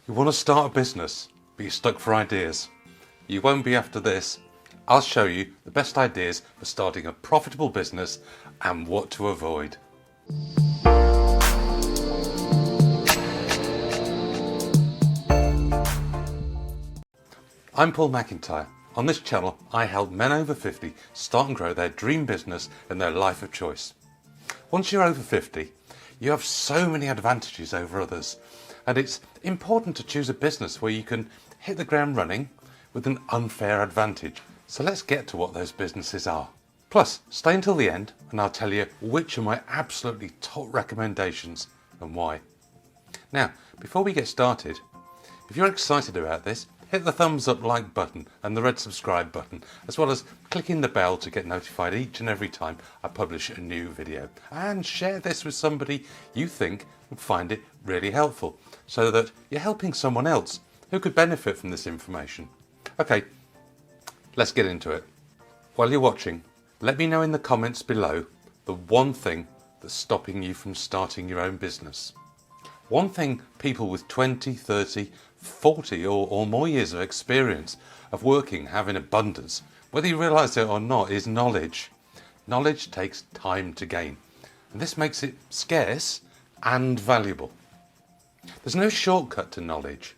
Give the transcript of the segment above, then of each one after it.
You want to start a business, but you're stuck for ideas. You won't be after this. I'll show you the best ideas for starting a profitable business and what to avoid. I'm Paul McIntyre. On this channel, I help men over 50 start and grow their dream business and their life of choice. Once you're over 50, you have so many advantages over others, and it's important to choose a business where you can hit the ground running with an unfair advantage. So let's get to what those businesses are. Plus, stay until the end and I'll tell you which are my absolutely top recommendations and why. Now, before we get started, if you're excited about this, hit the thumbs up like button and the red subscribe button, as well as clicking the bell to get notified each and every time I publish a new video. And share this with somebody you think would find it really helpful, so that you're helping someone else who could benefit from this information. Okay, let's get into it. While you're watching, let me know in the comments below the one thing that's stopping you from starting your own business. One thing people with 20, 30, 40 or more years of experience of working have in abundance, whether you realise it or not, is knowledge. Knowledge takes time to gain, and this makes it scarce and valuable. There's no shortcut to knowledge.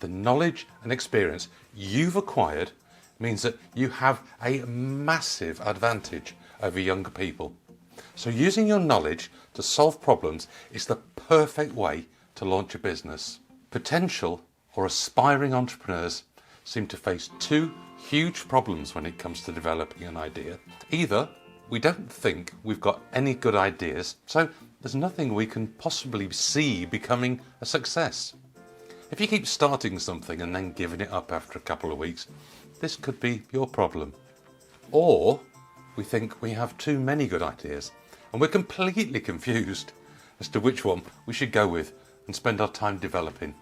The knowledge and experience you've acquired means that you have a massive advantage over younger people. So using your knowledge to solve problems is the perfect way to launch a business. Potential or aspiring entrepreneurs seem to face two huge problems when it comes to developing an idea. Either we don't think we've got any good ideas, so there's nothing we can possibly see becoming a success. If you keep starting something and then giving it up after a couple of weeks, this could be your problem. Or we think we have too many good ideas and we're completely confused as to which one we should go with and spend our time developing.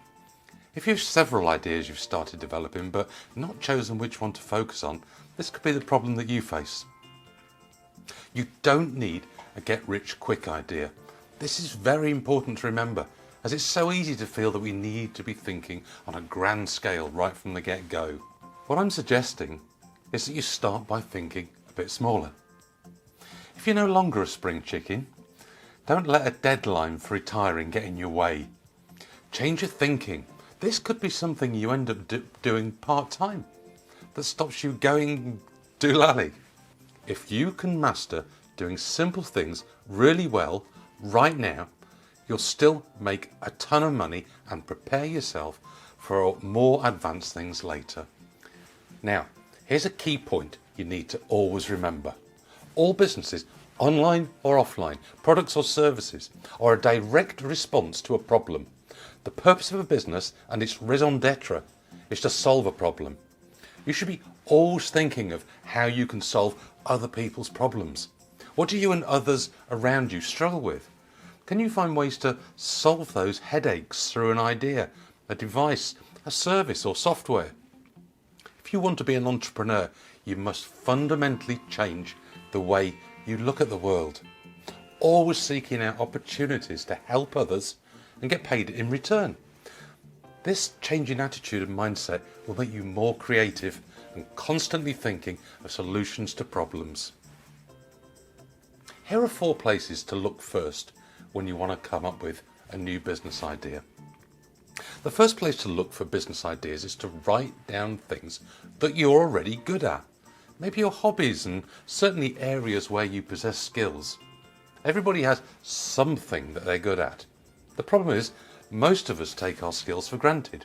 If you have several ideas you've started developing but not chosen which one to focus on, this could be the problem that you face. You don't need a get-rich-quick idea. This is very important to remember, as it's so easy to feel that we need to be thinking on a grand scale right from the get-go. What I'm suggesting is that you start by thinking a bit smaller. If you're no longer a spring chicken, don't let a deadline for retiring get in your way. Change your thinking. This could be something you end up doing part-time that stops you going doolally. If you can master doing simple things really well right now, you'll still make a ton of money and prepare yourself for more advanced things later. Now, here's a key point you need to always remember. All businesses, online or offline, products or services, are a direct response to a problem. The purpose of a business and its raison d'etre is to solve a problem. You should be always thinking of how you can solve other people's problems. What do you and others around you struggle with? Can you find ways to solve those headaches through an idea, a device, a service or software? If you want to be an entrepreneur, you must fundamentally change the way you look at the world. Always seeking out opportunities to help others and get paid in return. This change in attitude and mindset will make you more creative and constantly thinking of solutions to problems. Here are 4 places to look first when you want to come up with a new business idea. The first place to look for business ideas is to write down things that you're already good at. Maybe your hobbies and certainly areas where you possess skills. Everybody has something that they're good at. The problem is, most of us take our skills for granted.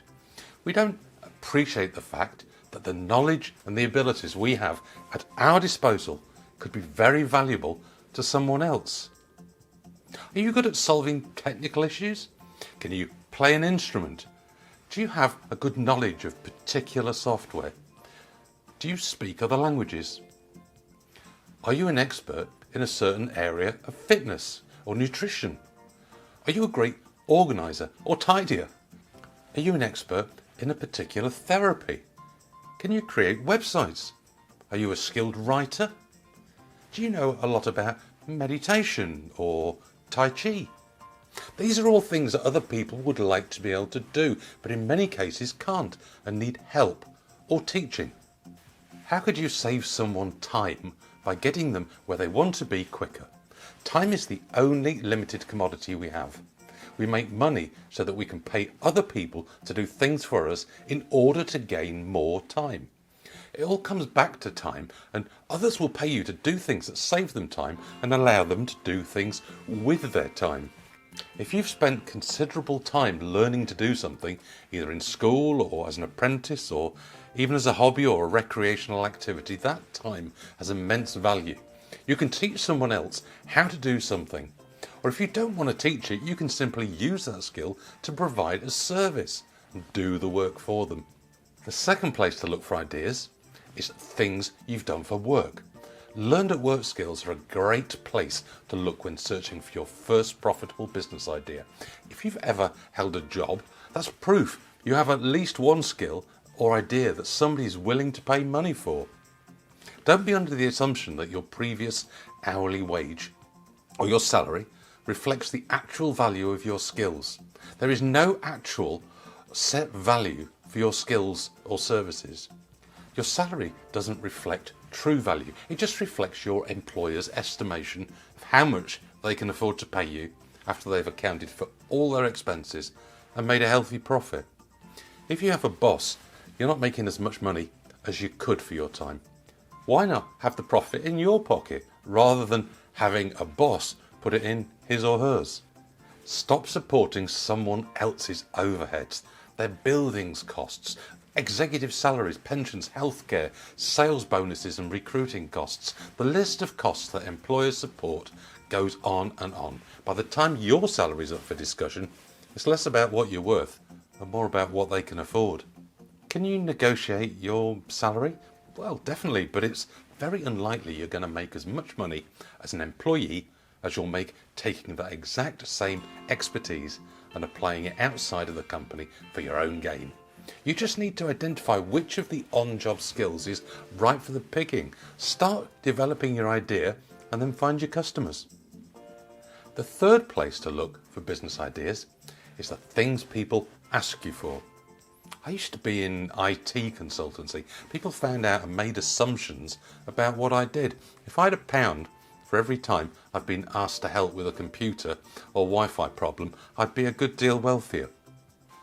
We don't appreciate the fact that the knowledge and the abilities we have at our disposal could be very valuable to someone else. Are you good at solving technical issues? Can you play an instrument? Do you have a good knowledge of particular software? Do you speak other languages? Are you an expert in a certain area of fitness or nutrition? Are you a great organiser or tidier? Are you an expert in a particular therapy? Can you create websites? Are you a skilled writer? Do you know a lot about meditation or Tai Chi? These are all things that other people would like to be able to do, but in many cases can't and need help or teaching. How could you save someone time by getting them where they want to be quicker? Time is the only limited commodity we have. We make money so that we can pay other people to do things for us in order to gain more time. It all comes back to time, and others will pay you to do things that save them time and allow them to do things with their time. If you've spent considerable time learning to do something, either in school or as an apprentice or even as a hobby or a recreational activity, that time has immense value. You can teach someone else how to do something. Or if you don't want to teach it, you can simply use that skill to provide a service and do the work for them. The second place to look for ideas is things you've done for work. Learned at work skills are a great place to look when searching for your first profitable business idea. If you've ever held a job, that's proof you have at least one skill or idea that somebody is willing to pay money for. Don't be under the assumption that your previous hourly wage or your salary reflects the actual value of your skills. There is no actual set value for your skills or services. Your salary doesn't reflect true value. It just reflects your employer's estimation of how much they can afford to pay you after they've accounted for all their expenses and made a healthy profit. If you have a boss, you're not making as much money as you could for your time. Why not have the profit in your pocket rather than having a boss put it in his or hers? Stop supporting someone else's overheads, their buildings costs, executive salaries, pensions, healthcare, sales bonuses and recruiting costs. The list of costs that employers support goes on and on. By the time your salary is up for discussion, it's less about what you're worth and more about what they can afford. Can you negotiate your salary? Well, definitely, but it's very unlikely you're going to make as much money as an employee as you'll make taking that exact same expertise and applying it outside of the company for your own gain. You just need to identify which of the on-job skills is right for the picking. Start developing your idea and then find your customers. The third place to look for business ideas is the things people ask you for. I used to be in IT consultancy. People found out and made assumptions about what I did. If I had £1 for every time I've been asked to help with a computer or Wi-Fi problem, I'd be a good deal wealthier.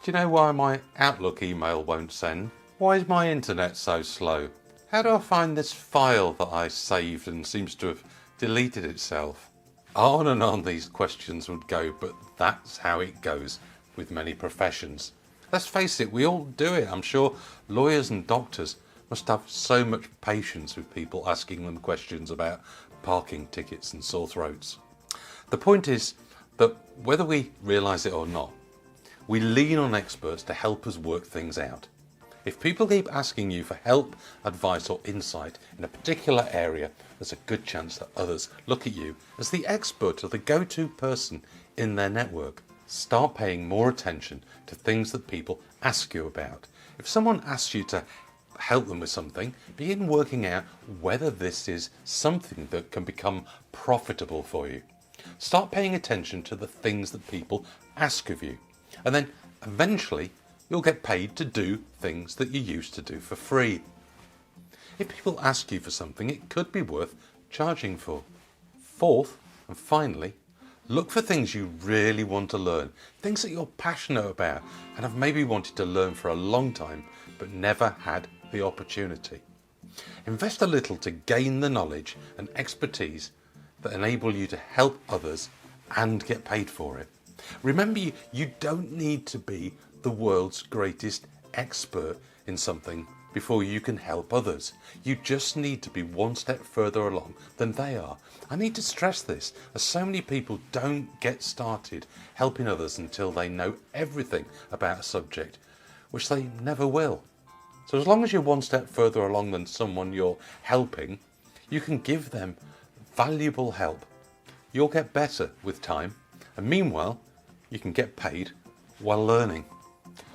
Do you know why my Outlook email won't send? Why is my internet so slow? How do I find this file that I saved and seems to have deleted itself? On and on these questions would go, but that's how it goes with many professions. Let's face it, we all do it. I'm sure lawyers and doctors must have so much patience with people asking them questions about parking tickets and sore throats. The point is that whether we realise it or not, we lean on experts to help us work things out. If people keep asking you for help, advice or insight in a particular area, there's a good chance that others look at you as the expert or the go-to person in their network. Start paying more attention to things that people ask you about. If someone asks you to help them with something, begin working out whether this is something that can become profitable for you. Start paying attention to the things that people ask of you. And then eventually you'll get paid to do things that you used to do for free. If people ask you for something, it could be worth charging for. Fourth, and finally, look for things you really want to learn, things that you're passionate about and have maybe wanted to learn for a long time but never had the opportunity. Invest a little to gain the knowledge and expertise that enable you to help others and get paid for it. Remember, you don't need to be the world's greatest expert in something before you can help others. You just need to be one step further along than they are. I need to stress this, as so many people don't get started helping others until they know everything about a subject, which they never will. So as long as you're one step further along than someone you're helping, you can give them valuable help. You'll get better with time, and meanwhile, you can get paid while learning.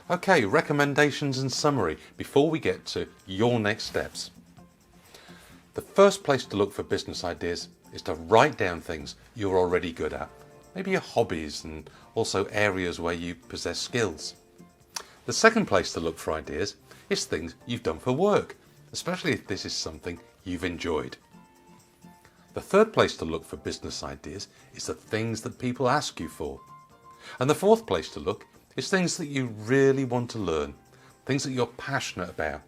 Okay, recommendations and summary before we get to your next steps. The first place to look for business ideas is to write down things you're already good at. maybe your hobbies and also areas where you possess skills. The second place to look for ideas is things you've done for work, especially if this is something you've enjoyed. The third place to look for business ideas is the things that people ask you for. And the fourth place to look is things that you really want to learn, things that you're passionate about,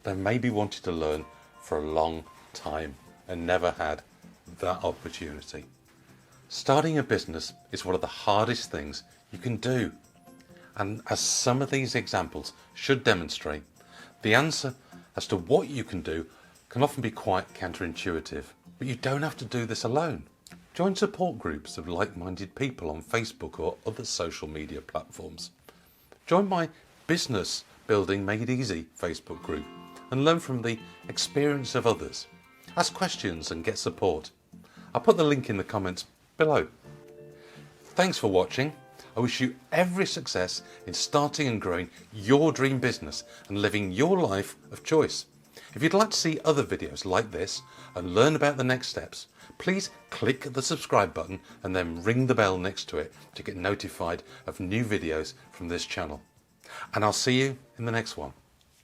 that maybe wanted to learn for a long time and never had that opportunity. Starting a business is one of the hardest things you can do. And as some of these examples should demonstrate, the answer as to what you can do can often be quite counterintuitive. But you don't have to do this alone. Join support groups of like-minded people on Facebook or other social media platforms. Join my Business Building Made Easy Facebook group and learn from the experience of others. Ask questions and get support. I'll put the link in the comments below. Thanks for watching. I wish you every success in starting and growing your dream business and living your life of choice. If you'd like to see other videos like this and learn about the next steps, please click the subscribe button and then ring the bell next to it to get notified of new videos from this channel. And I'll see you in the next one.